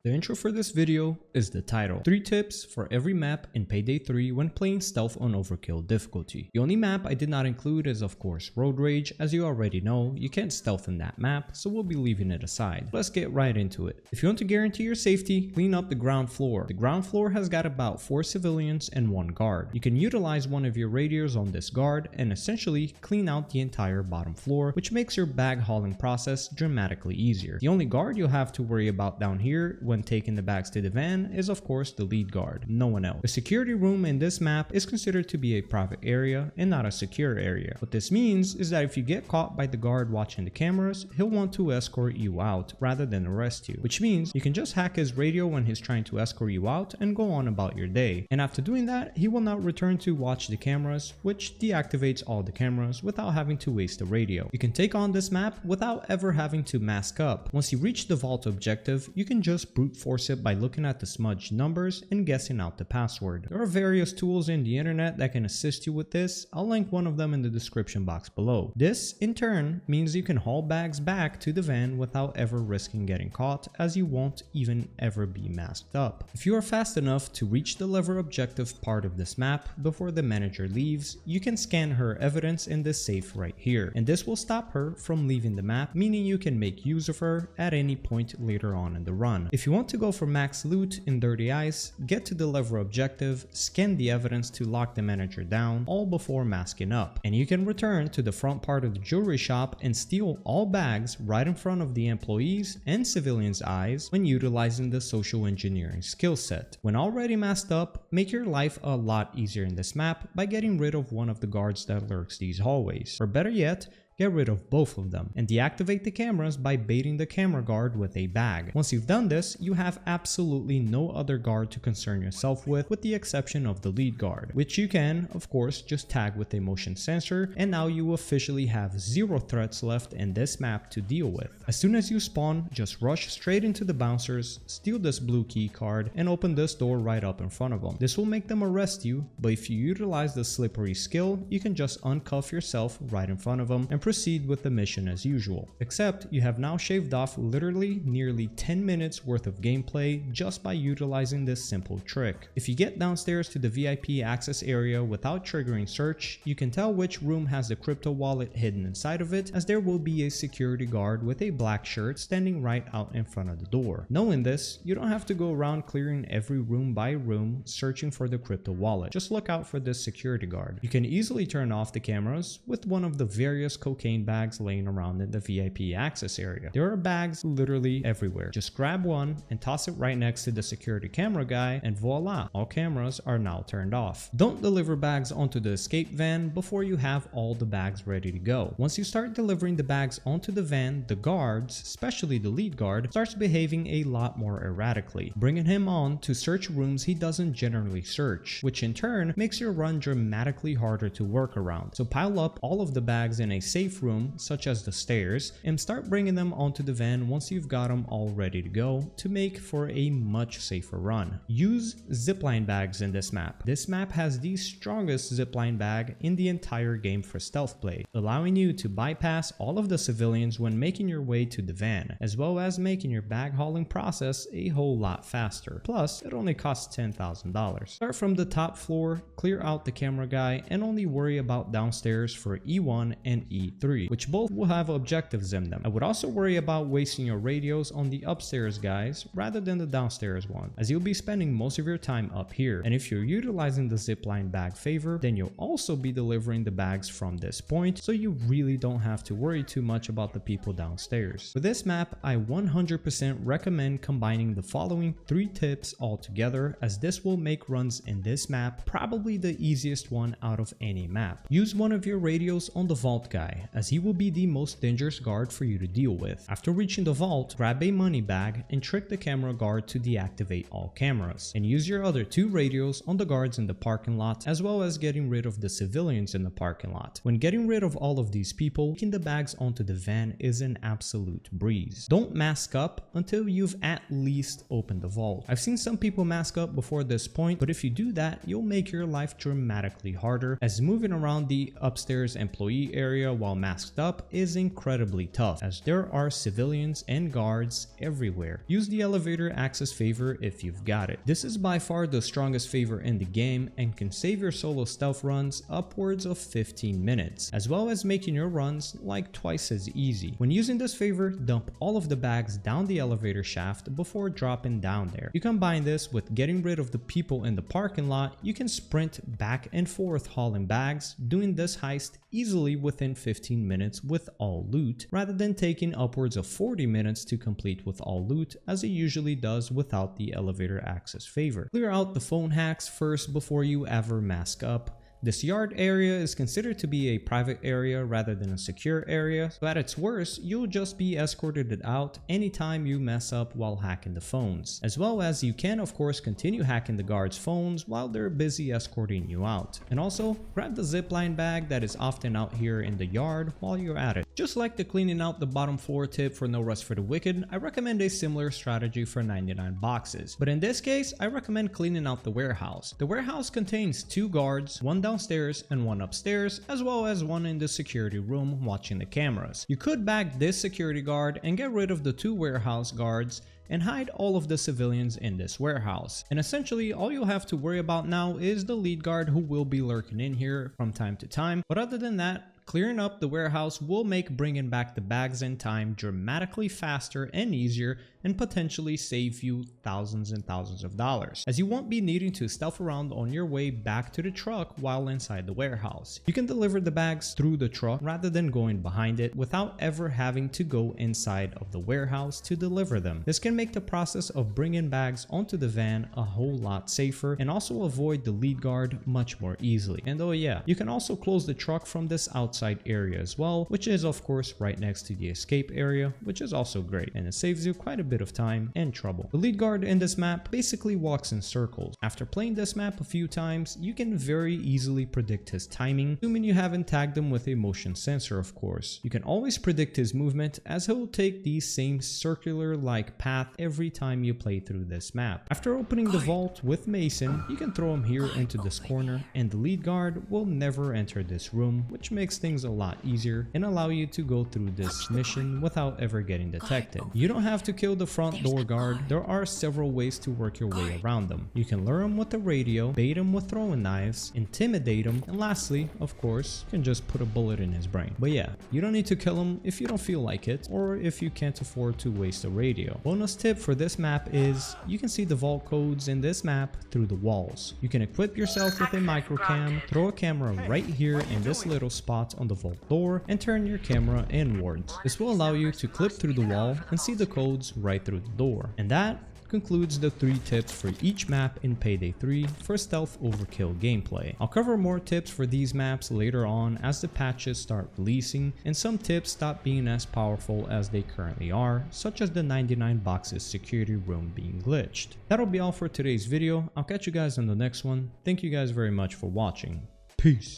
The intro for this video is the title. 3 tips for every map in Payday 3 when playing stealth on overkill difficulty. The only map I did not include is of course Road Rage. As you already know, you can't stealth in that map, so we'll be leaving it aside. Let's get right into it. If you want to guarantee your safety, clean up the ground floor. The ground floor has got about 4 civilians and 1 guard. You can utilize one of your radios on this guard and essentially clean out the entire bottom floor, which makes your bag hauling process dramatically easier. The only guard you'll have to worry about down here when taking the bags to the van is of course the lead guard, no one else. The security room in this map is considered to be a private area and not a secure area. What this means is that if you get caught by the guard watching the cameras, he'll want to escort you out rather than arrest you, which means you can just hack his radio when he's trying to escort you out and go on about your day. And after doing that, he will not return to watch the cameras, which deactivates all the cameras without having to waste the radio. You can take on this map without ever having to mask up. Once you reach the vault objective, you can just brute force it by looking at the smudged numbers and guessing out the password. There are various tools in the internet that can assist you with this. I'll link one of them in the description box below. This in turn means you can haul bags back to the van without ever risking getting caught, as you won't even ever be masked up. If you are fast enough to reach the lever objective part of this map before the manager leaves, you can scan her evidence in this safe right here, and this will stop her from leaving the map, meaning you can make use of her at any point later on in the run. If you want to go for max loot in Dirty Ice, get to the lever objective, scan the evidence to lock the manager down, all before masking up, and you can return to the front part of the jewelry shop and steal all bags right in front of the employees and civilians' eyes when utilizing the social engineering skill set. When already masked up, make your life a lot easier in this map by getting rid of one of the guards that lurks these hallways, or better yet, get rid of both of them, and deactivate the cameras by baiting the camera guard with a bag. Once you've done this, you have absolutely no other guard to concern yourself with the exception of the lead guard, which you can, of course, just tag with a motion sensor, and now you officially have 0 threats left in this map to deal with. As soon as you spawn, just rush straight into the bouncers, steal this blue key card, and open this door right up in front of them. This will make them arrest you, but if you utilize the slippery skill, you can just uncuff yourself right in front of them and proceed with the mission as usual. Except you have now shaved off literally nearly 10 minutes worth of gameplay just by utilizing this simple trick. If you get downstairs to the VIP access area without triggering search, you can tell which room has the crypto wallet hidden inside of it, as there will be a security guard with a black shirt standing right out in front of the door. Knowing this, you don't have to go around clearing every room by room searching for the crypto wallet. Just look out for this security guard. You can easily turn off the cameras with one of the various cocaine bags laying around in the VIP access area. There are bags literally everywhere. Just grab one and toss it right next to the security camera guy, and voila, all cameras are now turned off. Don't deliver bags onto the escape van before you have all the bags ready to go. Once you start delivering the bags onto the van, the guards, especially the lead guard, starts behaving a lot more erratically, bringing him on to search rooms he doesn't generally search, which in turn makes your run dramatically harder to work around. So pile up all of the bags in a safe room such as the stairs and start bringing them onto the van once you've got them all ready to go to make for a much safer run. Use zipline bags in this map. This map has the strongest zipline bag in the entire game for stealth play, allowing you to bypass all of the civilians when making your way to the van, as well as making your bag hauling process a whole lot faster. Plus, it only costs $10,000. Start from the top floor, clear out the camera guy, and only worry about downstairs for E1 and E3, which both will have objectives in them. I would also worry about wasting your radios on the upstairs guys rather than the downstairs one, as you'll be spending most of your time up here. And if you're utilizing the zipline bag favor, then you'll also be delivering the bags from this point, so you really don't have to worry too much about the people downstairs. For this map, I 100% recommend combining the following 3 tips all together, as this will make runs in this map probably the easiest one out of any map. Use one of your radios on the vault guy, as he will be the most dangerous guard for you to deal with. After reaching the vault, grab a money bag and trick the camera guard to deactivate all cameras, and use your other 2 radios on the guards in the parking lot, as well as getting rid of the civilians in the parking lot. When getting rid of all of these people, taking the bags onto the van is an absolute breeze. Don't mask up until you've at least opened the vault. I've seen some people mask up before this point, but if you do that, you'll make your life dramatically harder, as moving around the upstairs employee area while masked up is incredibly tough, as there are civilians and guards everywhere. Use the elevator access favor if you've got it. This is by far the strongest favor in the game and can save your solo stealth runs upwards of 15 minutes, as well as making your runs like twice as easy. When using this favor, dump all of the bags down the elevator shaft before dropping down there. You combine this with getting rid of the people in the parking lot, you can sprint back and forth hauling bags, doing this heist easily within 15 minutes with all loot, rather than taking upwards of 40 minutes to complete with all loot as it usually does without the elevator access favor. Clear out the phone hacks first before you ever mask up. This yard area is considered to be a private area rather than a secure area, so at its worst, you'll just be escorted out anytime you mess up while hacking the phones. As well as you can of course continue hacking the guards' phones while they're busy escorting you out. And also, grab the zipline bag that is often out here in the yard while you're at it. Just like the cleaning out the bottom floor tip for No Rest for the Wicked, I recommend a similar strategy for 99 boxes. But in this case, I recommend cleaning out the warehouse. The warehouse contains 2 guards, one downstairs and one upstairs, as well as one in the security room watching the cameras. You could bag this security guard and get rid of the 2 warehouse guards and hide all of the civilians in this warehouse. And essentially all you'll have to worry about now is the lead guard, who will be lurking in here from time to time. But other than that, clearing up the warehouse will make bringing back the bags in time dramatically faster and easier, and potentially save you thousands and thousands of dollars, as you won't be needing to stealth around on your way back to the truck while inside the warehouse. You can deliver the bags through the truck rather than going behind it, without ever having to go inside of the warehouse to deliver them. This can make the process of bringing bags onto the van a whole lot safer, and also avoid the lead guard much more easily. And oh yeah, you can also close the truck from this outside area as well, which is of course right next to the escape area, which is also great, and it saves you quite a bit of time and trouble. The lead guard in this map basically walks in circles. After playing this map a few times, you can very easily predict his timing, assuming you haven't tagged him with a motion sensor of course. You can always predict his movement, as he'll take the same circular like path every time you play through this map. After opening the vault with Mason, you can throw him here into this corner, and the lead guard will never enter this room, which makes things a lot easier and allow you to go through this mission without ever getting detected. You don't have to kill the front door guard. There are several ways to work your way around them. You can lure him with the radio, bait him with throwing knives, intimidate him, and lastly, of course, you can just put a bullet in his brain. But yeah, you don't need to kill him if you don't feel like it, or if you can't afford to waste a radio. Bonus tip for this map is you can see the vault codes in this map through the walls. You can equip yourself with a microcam, throw a camera right here in this little spot on the vault door, and turn your camera inwards. This will allow you to clip through the wall and see the codes right through the door. And that concludes the 3 tips for each map in Payday 3 for stealth overkill gameplay. I'll cover more tips for these maps later on as the patches start releasing, and some tips stop being as powerful as they currently are, such as the 99 boxes security room being glitched. That'll be all for today's video. I'll catch you guys on the next one. Thank you guys very much for watching. Peace.